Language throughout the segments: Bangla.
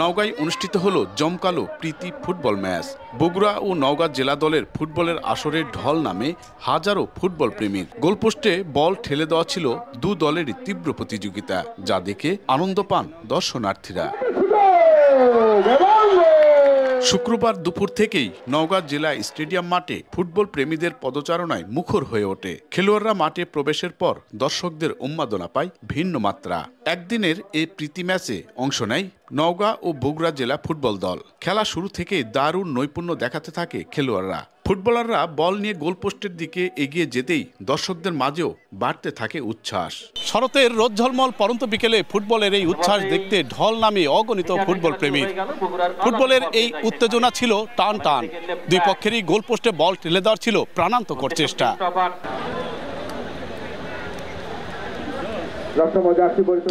নওগাঁয় অনুষ্ঠিত হলো জমকালো প্রীতি ফুটবল ম্যাচ। বগুড়া ও নওগাঁ জেলা দলের ফুটবলের আসরে ঢল নামে হাজারো ফুটবল প্রেমীর। গোলপোস্টে বল ঠেলে দেওয়া ছিল দু দলেরই তীব্র প্রতিযোগিতা, যা দেখে আনন্দ পান দর্শনার্থীরা। শুক্রবার দুপুর থেকেই নওগাঁ জেলা স্টেডিয়াম মাঠে ফুটবল প্রেমীদের পদচারণায় মুখর হয়ে ওঠে। খেলোয়াড়রা মাঠে প্রবেশের পর দর্শকদের উন্মাদনা পায় ভিন্ন মাত্রা। একদিনের এই প্রীতি ম্যাচে অংশ নেয় নওগাঁ ও বগুড়া জেলা ফুটবল দল। খেলা শুরু থেকে দারুণ নৈপুণ্য দেখাতে থাকে খেলোয়াড়রা। ফুটবলাররা বল নিয়ে গোলপোস্টের দিকে এগিয়ে যেতেই দর্শকদের মাঝেও বাড়তে থাকে উচ্ছ্বাস। শরতের রোদ ঝলমল পরন্ত বিকেলে ফুটবলের এই উচ্ছ্বাস দেখতে ঢল নামে অগণিত ফুটবল প্রেমী। ফুটবলের এই উত্তেজনা ছিল টান টান। দুই পক্ষেরই গোলপোস্টে বল ঠেলে দেওয়ার ছিল প্রাণান্তকর চেষ্টা।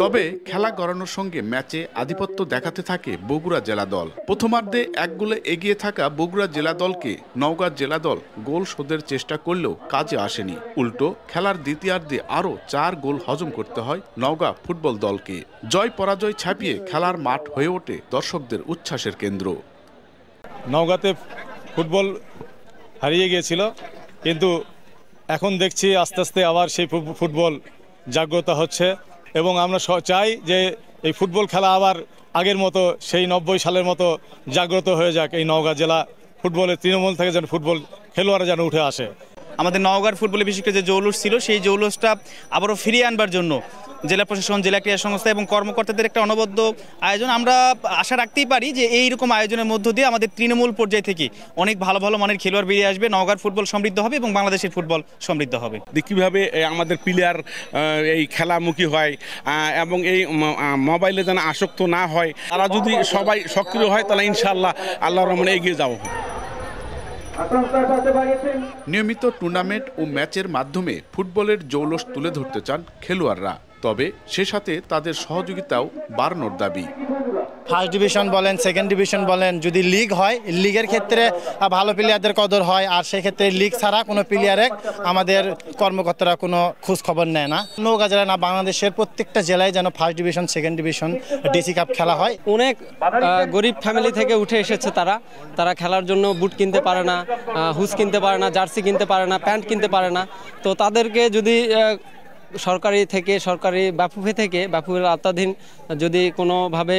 তবে খেলা গড়ানোর সঙ্গে ম্যাচে আধিপত্য দেখাতে থাকে বগুড়া জেলা দল। প্রথমার্ধে এক গোলে এগিয়ে থাকা বগুড়া জেলা দলকে নওগাঁ জেলা দল গোল শোধের চেষ্টা করলেও কাজে আসেনি। উল্টো খেলার দ্বিতীয়ার্ধে আরও 4 গোল হজম করতে হয় নওগাঁ ফুটবল দলকে। জয় পরাজয় ছাপিয়ে খেলার মাঠ হয়ে ওঠে দর্শকদের উচ্ছ্বাসের কেন্দ্র। নওগাঁতে ফুটবল হারিয়ে গিয়েছিল, কিন্তু এখন দেখছি আস্তে আস্তে আবার সেই ফুটবল জাগ্রত হচ্ছে এবং আমরা চাই যে এই ফুটবল খেলা আবার আগের মতো সেই 90 সালের মতো জাগ্রত হয়ে যাক। এই নওগাঁ জেলা ফুটবলের তৃণমূল থেকে যেন ফুটবল খেলোয়াড়রা যেন উঠে আসে। আমাদের নওগাঁর ফুটবলে বিশেষ করে যে জৌলুস ছিল, সেই জৌলুসটা আবারও ফিরিয়ে আনবার জন্য জেলা প্রশাসন, জেলা ক্রীড়া সংস্থা এবং কর্মকর্তাদের একটা অনবদ্য আয়োজন। আমরা আশা রাখতেই পারি যে এইরকম আয়োজনের মধ্য দিয়ে আমাদের তৃণমূল পর্যায় থেকে অনেক ভালো ভালো মানের খেলোয়াড় বেরিয়ে আসবে, নওগাঁর ফুটবল সমৃদ্ধ হবে এবং বাংলাদেশের ফুটবল সমৃদ্ধ হবে। কীভাবে আমাদের প্লেয়ার এই খেলামুখী হয় এবং এই মোবাইলে যেন আসক্ত না হয়, তারা যদি সবাই সক্রিয় হয় তাহলে ইনশাআল্লাহ আল্লাহর রহমতে এগিয়ে যাওয়া হবে। নিয়মিত টুর্নামেন্ট ও ম্যাচের মাধ্যমে ফুটবলের জৌলস তুলে ধরতে চান খেলোয়াড়রা, তবে সে সাথে তাদের সহযোগিতাও বাড়ানোর দাবি। ফার্স্ট ডিভিশন বলেন, সেকেন্ড ডিভিশন বলেন, যদি লিগ হয়, লিগের ক্ষেত্রে ভালো প্লেয়ারদের কদর হয়, আর সেক্ষেত্রে লিগ ছাড়া কোনো প্লেয়ারের আমাদের কর্মকর্তারা কোনো খোঁজ খবর নেয় না। নওগাঁ জেলা না, বাংলাদেশের প্রত্যেকটা জেলায় যেন first division, second division, DC cup খেলা হয়। অনেক গরিব ফ্যামিলি থেকে উঠে এসেছে তারা খেলার জন্য বুট কিনতে পারে না, হুজ কিনতে পারে না, জার্সি কিনতে পারে না, প্যান্ট কিনতে পারে না। তো তাদেরকে যদি সরকারি বাফুফে থেকে বাফুফের আওতাধীন যদি কোনোভাবে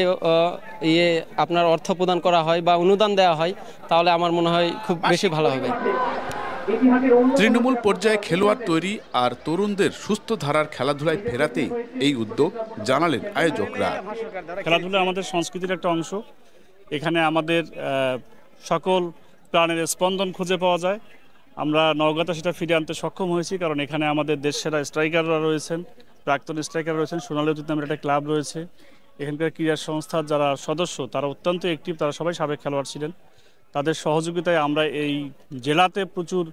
আপনার অর্থ প্রদান করা হয় বা অনুদান দেওয়া হয়, তাহলে আমার মনে হয় খুব বেশি ভালো হবে। তৃণমূল পর্যায়ে খেলোয়াড় তৈরি আর তরুণদের সুস্থ ধারার খেলাধুলায় ফেরাতেই এই উদ্যোগ জানালেন আয়োজকরা। খেলাধুলা আমাদের সংস্কৃতির একটা অংশ। এখানে আমাদের সকল প্রাণের স্পন্দন খুঁজে পাওয়া যায়। আমরা নওগাঁতে সেটা ফিরে আনতে সক্ষম হয়েছি, কারণ এখানে আমাদের দেশসেরা স্ট্রাইকাররা রয়েছেন, প্রাক্তন স্ট্রাইকার রয়েছেন, সোনালী অতীত নামের একটা ক্লাব রয়েছে। এখানকার ক্রীড়া সংস্থার যারা সদস্য তারা অত্যন্ত অ্যাক্টিভ, তারা সবাই সাবেক খেলোয়াড় ছিলেন। তাদের সহযোগিতায় আমরা এই জেলাতে প্রচুর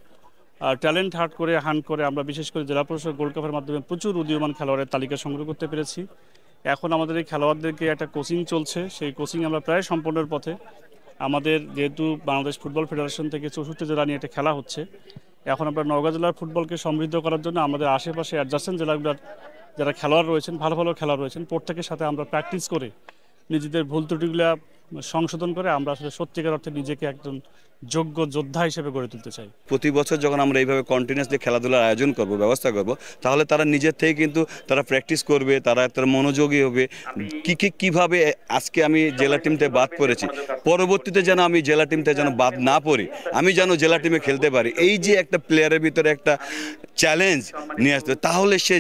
ট্যালেন্ট হান্ট করে আমরা বিশেষ করে জেলা প্রশাসক গোল্ড কাপের মাধ্যমে প্রচুর উদীয়মান খেলোয়াড়ের তালিকা সংগ্রহ করতে পেরেছি। এখন আমাদের এই খেলোয়াড়দেরকে একটা কোচিং চলছে, সেই কোচিং আমরা প্রায় সম্পূর্ণের পথে। আমাদের যেহেতু বাংলাদেশ ফুটবল ফেডারেশন থেকে 64 জেলা নিয়ে একটা খেলা হচ্ছে, এখন আমরা নওগাঁ জেলার ফুটবলকে সমৃদ্ধ করার জন্য আমাদের আশেপাশে অ্যাডজাসেন্ট জেলাগুলোর যারা খেলোয়াড় রয়েছেন, ভালো ভালো খেলোয়াড় রয়েছেন, প্রত্যেকের সাথে আমরা প্র্যাকটিস করে নিজেদের ভুল ত্রুটিগুলো সংশোধন করে আমরা আসলে সত্যিকার অর্থে নিজেকে একজন যোগ্য যোদ্ধা হিসেবে গড়ে তুলতে চাই। প্রতি বছর যখন আমরা এইভাবে কন্টিনিউয়াসলি খেলাধুলার আয়োজন করব, ব্যবস্থা করব, তাহলে তারা নিজের থেকে কিন্তু তারা প্র্যাকটিস করবে, তারা মনোযোগী হবে। কিভাবে আজকে আমি জেলা টিমতে বাদ পড়েছি, পরবর্তীতে যেন আমি জেলা টিমতে যেন বাদ না পড়ি, আমি যেন জেলা টিমে খেলতে পারি, এই যে একটা প্লেয়ারের ভিতরে একটা চ্যালেঞ্জ নিয়ে আসতে, তাহলে সে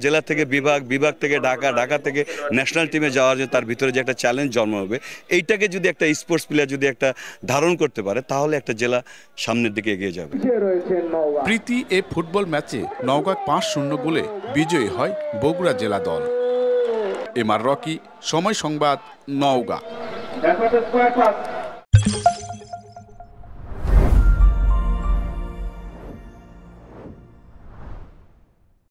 জেলা থেকে বিভাগ থেকে ঢাকা থেকে ন্যাশনাল টিমে যাওয়ার জন্য তার ভিতরে যে একটা চ্যালেঞ্জ জন্ম হবে, এইটাকে যদি একটা স্পোর্টস প্লেয়ার যদি একটা ধারণ করতে পারে, তাহলে একটা জেলা সামনের দিকে এগিয়ে যাবে। প্রীতি এ ফুটবল ম্যাচে নওগাঁ 5-0 গোলে বিজয়ী হয় বগুড়া জেলা দল। এমআর রকি, সময় সংবাদ, নওগাঁ।